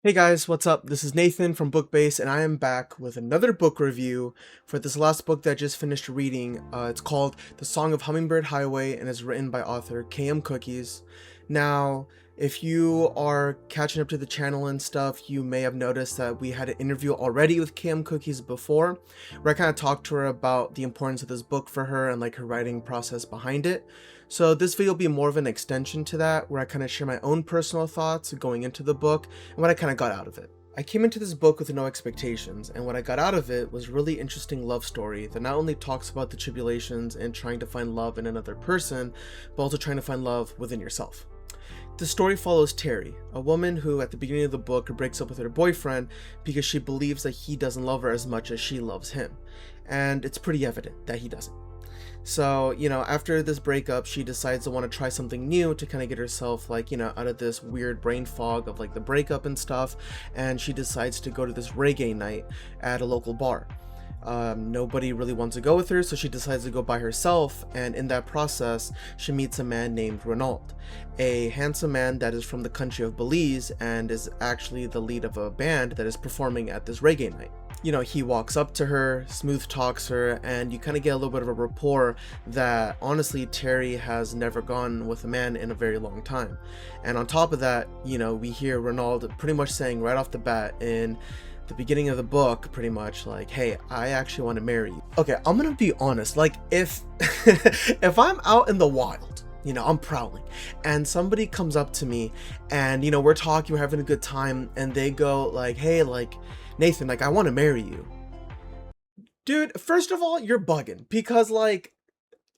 Hey guys, what's up? This is Nathan from BookBase, and I am back with another book review for this last book that I just finished reading. It's called The Song of Hummingbird Highway and is written by author KM Cookies. Now, if you are catching up to the channel and stuff, you may have noticed that we had an interview already with KM Cookies before, where I kind of talked to her about the importance of this book for her and like her writing process behind it. So this video will be more of an extension to that, where I kind of share my own personal thoughts going into the book and what I kind of got out of it. I came into this book with no expectations, and what I got out of it was a really interesting love story that not only talks about the tribulations and trying to find love in another person, but also trying to find love within yourself. The story follows Terri, a woman who at the beginning of the book breaks up with her boyfriend because she believes that he doesn't love her as much as she loves him, and it's pretty evident that he doesn't. So, after this breakup, she decides to want to try something new to kind of get herself, out of this weird brain fog of, the breakup and stuff, and she decides to go to this reggae night at a local bar. Nobody really wants to go with her, so she decides to go by herself, and in that process, she meets a man named Ronald, a handsome man that is from the country of Belize and is actually the lead of a band that is performing at this reggae night. He walks up to her, smooth talks her, and you kind of get a little bit of a rapport that honestly Terri has never gone with a man in a very long time. And on top of that, we hear Ronald pretty much saying right off the bat in the beginning of the book, pretty much like, hey, I actually want to marry you. Okay, I'm gonna be honest, if if I'm out in the wild, I'm prowling, and somebody comes up to me and we're talking, we're having a good time, and they go like, hey, Nathan, I want to marry you. Dude, first of all, you're bugging because I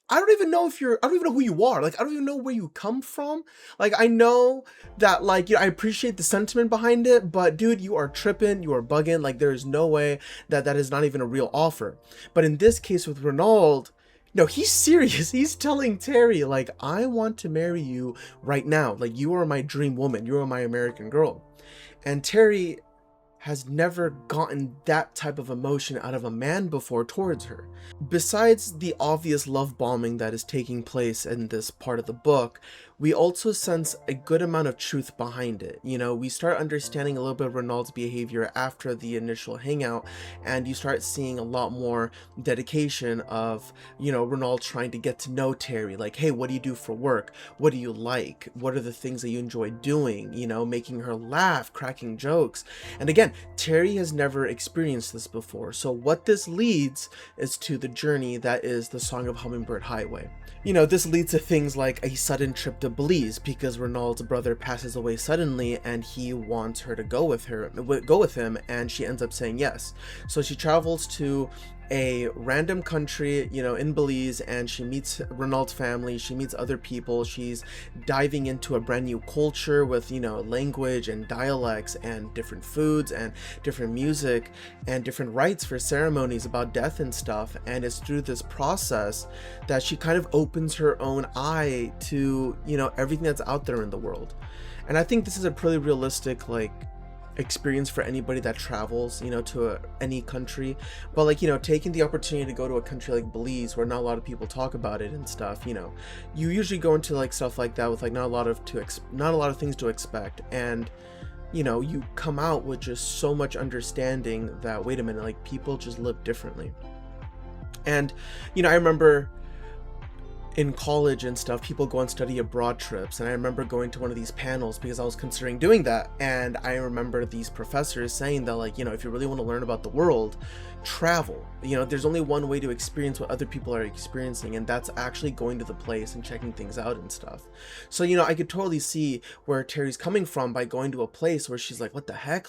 don't even know I don't even know who you are. I don't even know where you come from. I know that I appreciate the sentiment behind it, but dude, you are tripping, you are bugging. There is no way that that is not even a real offer. But in this case with Ronald, no, he's serious. He's telling Terri, I want to marry you right now. You are my dream woman. You are my American girl. And Terri has never gotten that type of emotion out of a man before towards her. Besides the obvious love bombing that is taking place in this part of the book, we also sense a good amount of truth behind it. We start understanding a little bit of Ronald's behavior after the initial hangout, and you start seeing a lot more dedication of, Ronald trying to get to know Terri. Hey, what do you do for work? What do you like? What are the things that you enjoy doing? Making her laugh, cracking jokes. And again, Terri has never experienced this before, so what this leads is to the journey that is the Song of Hummingbird Highway. This leads to things like a sudden trip to Belize because Ronald's brother passes away suddenly and he wants her to go with him, and she ends up saying yes. So she travels to a random country, in Belize, and she meets Ronald's family, she meets other people, she's diving into a brand new culture with, language and dialects and different foods and different music and different rites for ceremonies about death and stuff, and it's through this process that she kind of opens her own eye to, everything that's out there in the world. And I think this is a pretty realistic, experience for anybody that travels to any country, but taking the opportunity to go to a country like Belize where not a lot of people talk about it and stuff, you usually go into stuff like that with not a lot of things to expect, and you come out with just so much understanding that, wait a minute, people just live differently. And I remember in college and stuff, people go on study abroad trips, and I remember going to one of these panels because I was considering doing that, and I remember these professors saying that if you really want to learn about the world, travel. There's only one way to experience what other people are experiencing, and that's actually going to the place and checking things out and stuff. So I could totally see where Terri's coming from by going to a place where she's like, what the heck,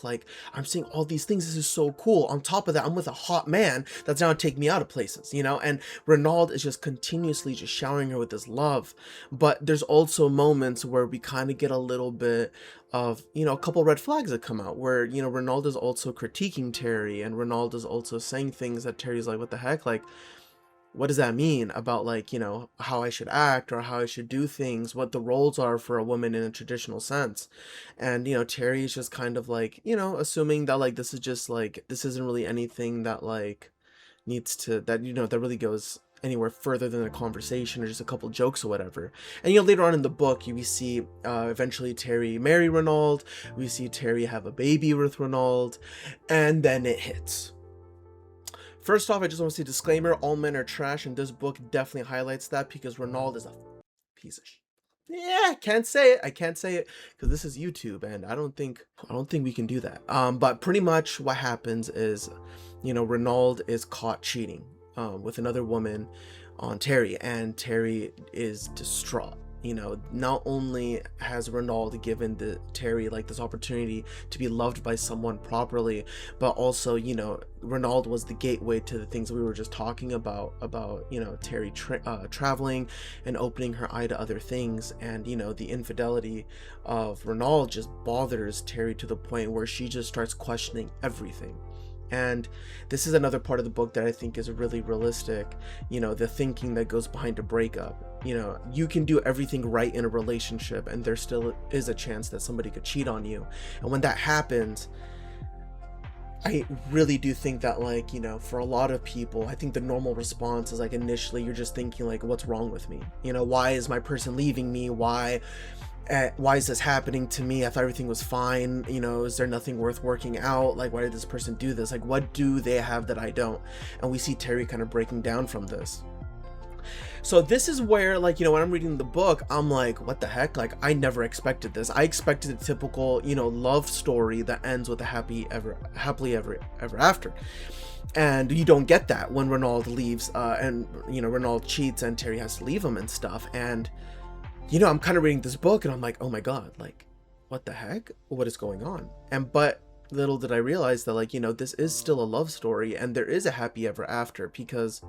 I'm seeing all these things, this is so cool. On top of that, I'm with a hot man that's now take me out of places, and Ronald is just continuously just showering her with this love. But there's also moments where we kind of get a little bit of, a couple red flags that come out where, Ronald is also critiquing Terri, and Ronald is also saying things that Terry's like, what the heck, what does that mean about how I should act or how I should do things, what the roles are for a woman in a traditional sense. And Terri is just kind of assuming that this is just this isn't really anything that needs to, that that really goes anywhere further than a conversation or just a couple jokes or whatever. And later on in the book, we see eventually Terri marry Renaud, we see Terri have a baby with Renaud, and then it hits. First off, I just want to say disclaimer, all men are trash, and this book definitely highlights that, because Renaud is a piece of shit. Yeah, I can't say it because this is YouTube, and I don't think we can do that. But pretty much what happens is, Renaud is caught cheating with another woman on Terri, and Terri is distraught. Not only has Renaud given Terri like this opportunity to be loved by someone properly, but also, Renaud was the gateway to the things we were just talking about Terri traveling and opening her eye to other things. And, the infidelity of Renaud just bothers Terri to the point where she just starts questioning everything. And this is another part of the book that I think is really realistic, the thinking that goes behind a breakup. You can do everything right in a relationship, and there still is a chance that somebody could cheat on you. And when that happens, I really do think that, like, for a lot of people, I think the normal response is, like, initially you're just thinking, like, what's wrong with me? Why is my person leaving me? Why is this happening to me? I thought everything was fine. Is there nothing worth working out? Like, why did this person do this? Like, what do they have that I don't? And we see Terri kind of breaking down from this. So this is where, like, when I'm reading the book, I'm like, what the heck? Like, I never expected this. I expected a typical, love story that ends with a happily ever after. And you don't get that when Renaud leaves, and, Renaud cheats and Terri has to leave him and stuff. And, I'm kind of reading this book and I'm like, oh my God, like, what the heck? What is going on? But little did I realize that, like, this is still a love story, and there is a happy ever after, because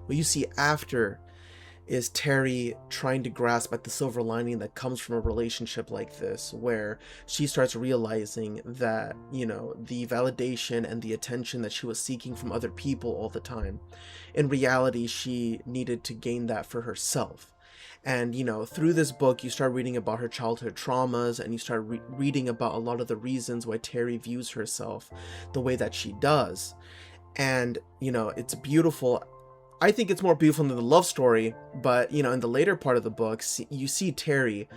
what you see after is Terri trying to grasp at the silver lining that comes from a relationship like this, where she starts realizing that, the validation and the attention that she was seeking from other people all the time, in reality, she needed to gain that for herself. And, through this book, you start reading about her childhood traumas, and you start reading about a lot of the reasons why Terri views herself the way that she does. And, it's beautiful. I think it's more beautiful than the love story, but, in the later part of the book, you see Terri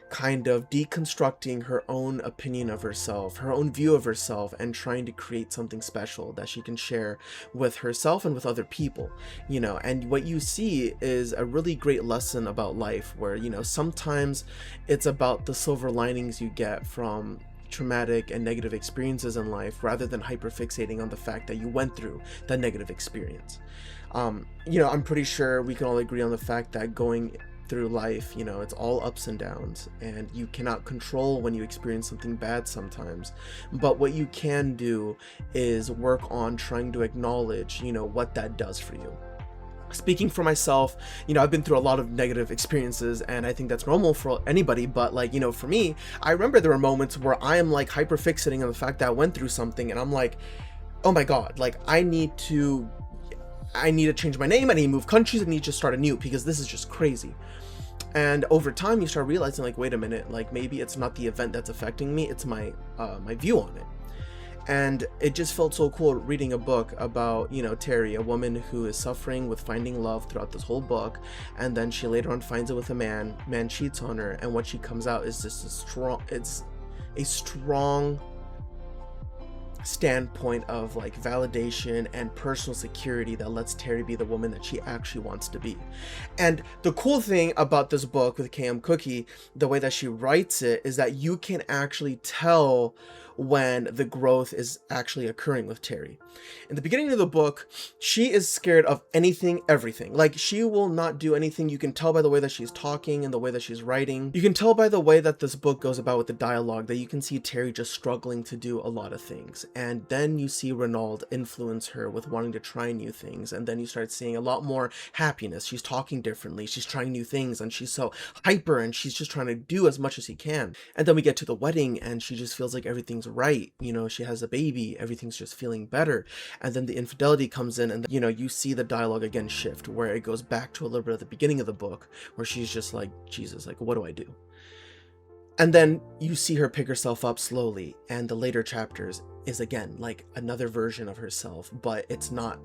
kind of deconstructing her own opinion of herself, her own view of herself, and trying to create something special that she can share with herself and with other people, and what you see is a really great lesson about life, where, sometimes it's about the silver linings you get from traumatic and negative experiences in life, rather than hyperfixating on the fact that you went through that negative experience. I'm pretty sure we can all agree on the fact that going through life, it's all ups and downs, and you cannot control when you experience something bad sometimes. But what you can do is work on trying to acknowledge, what that does for you. Speaking for myself, I've been through a lot of negative experiences, and I think that's normal for anybody, but, like, for me, I remember there were moments where I am, like, hyper fixating on the fact that I went through something, and I'm like, oh my God, like, I need to change my name, I need to move countries, I need to start anew, because this is just crazy. And over time, you start realizing, like, wait a minute, like, maybe it's not the event that's affecting me, it's my view on it. And it just felt so cool reading a book about, Terri, a woman who is suffering with finding love throughout this whole book, and then she later on finds it with a man cheats on her, and what she comes out is just a strong standpoint of, like, validation and personal security that lets Terri be the woman that she actually wants to be. And the cool thing about this book with K.M. Cookie, the way that she writes it, is that you can actually tell when the growth is actually occurring with Terri. In the beginning of the book, she is scared of anything, everything. Like, she will not do anything. You can tell by the way that she's talking and the way that she's writing. You can tell by the way that this book goes about with the dialogue that you can see Terri just struggling to do a lot of things. And then you see Renaud influence her with wanting to try new things. And then you start seeing a lot more happiness. She's talking differently. She's trying new things, and she's so hyper, and she's just trying to do as much as she can. And then we get to the wedding, and she just feels like everything's right. She has a baby, everything's just feeling better. And then the infidelity comes in, and you see the dialogue again shift, where it goes back to a little bit at the beginning of the book, where she's just like, Jesus, like, what do I do? And then you see her pick herself up slowly, and the later chapters is again like another version of herself, but it's not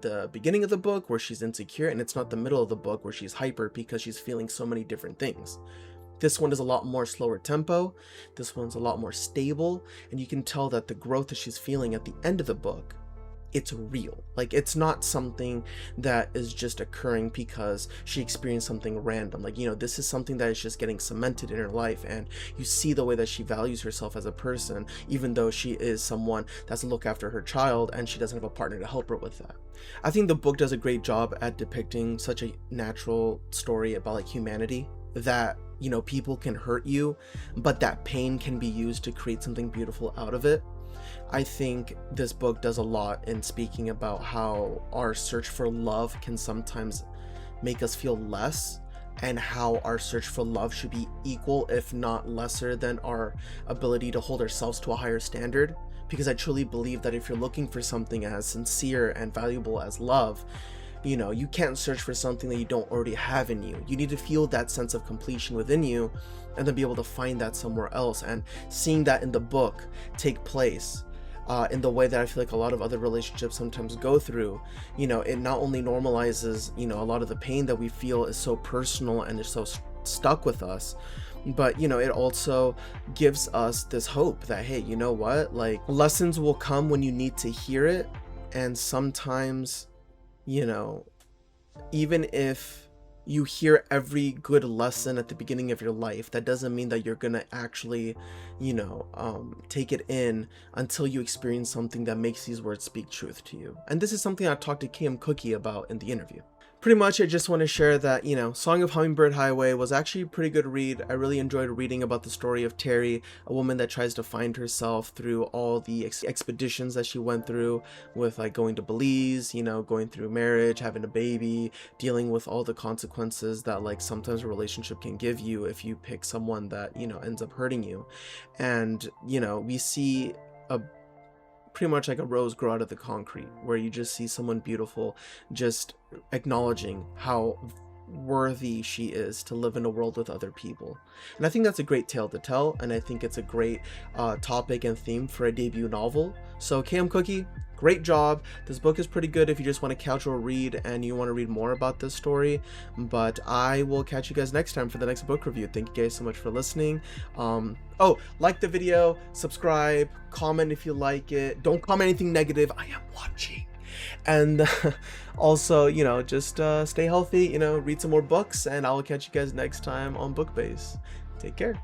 the beginning of the book where she's insecure, and it's not the middle of the book where she's hyper because she's feeling so many different things. This one is a lot more slower tempo. This one's a lot more stable, and you can tell that the growth that she's feeling at the end of the book, it's real. Like, it's not something that is just occurring because she experienced something random. Like, you know, this is something that is just getting cemented in her life, and you see the way that she values herself as a person, even though she is someone that's to look after her child and she doesn't have a partner to help her with that. I think the book does a great job at depicting such a natural story about like humanity, that, you know, people can hurt you, but that pain can be used to create something beautiful out of it. I think this book does a lot in speaking about how our search for love can sometimes make us feel less, and how our search for love should be equal, if not lesser, than our ability to hold ourselves to a higher standard. Because I truly believe that if you're looking for something as sincere and valuable as love, you know, you can't search for something that you don't already have in you. You need to feel that sense of completion within you and then be able to find that somewhere else. And seeing that in the book take place in the way that I feel like a lot of other relationships sometimes go through, you know, it not only normalizes, you know, a lot of the pain that we feel is so personal and is so stuck with us, but, you know, it also gives us this hope that, hey, you know what, like, lessons will come when you need to hear it. And sometimes, you know, even if you hear every good lesson at the beginning of your life, that doesn't mean that you're gonna actually, you know, take it in until you experience something that makes these words speak truth to you. And this is something I talked to KM Cookie about in the interview. Pretty much, I just want to share that, you know, Song of Hummingbird Highway was actually a pretty good read. I really enjoyed reading about the story of Terri, a woman that tries to find herself through all the expeditions that she went through, with like going to Belize, you know, going through marriage, having a baby, dealing with all the consequences that like sometimes a relationship can give you if you pick someone that, you know, ends up hurting you. And, you know, we see a pretty much like a rose grow out of the concrete, where you just see someone beautiful just acknowledging how worthy she is to live in a world with other people. And I think that's a great tale to tell, and I think it's a great topic and theme for a debut novel. So KM Cookie, great job. This book is pretty good if you just want a casual read and you want to read more about this story. But I will catch you guys next time for the next book review. Thank you guys so much for listening. Oh, like the video, subscribe, comment if you like it. Don't comment anything negative. I am watching. And also, you know, just stay healthy, you know, read some more books, and I will catch you guys next time on BookBase. Take care.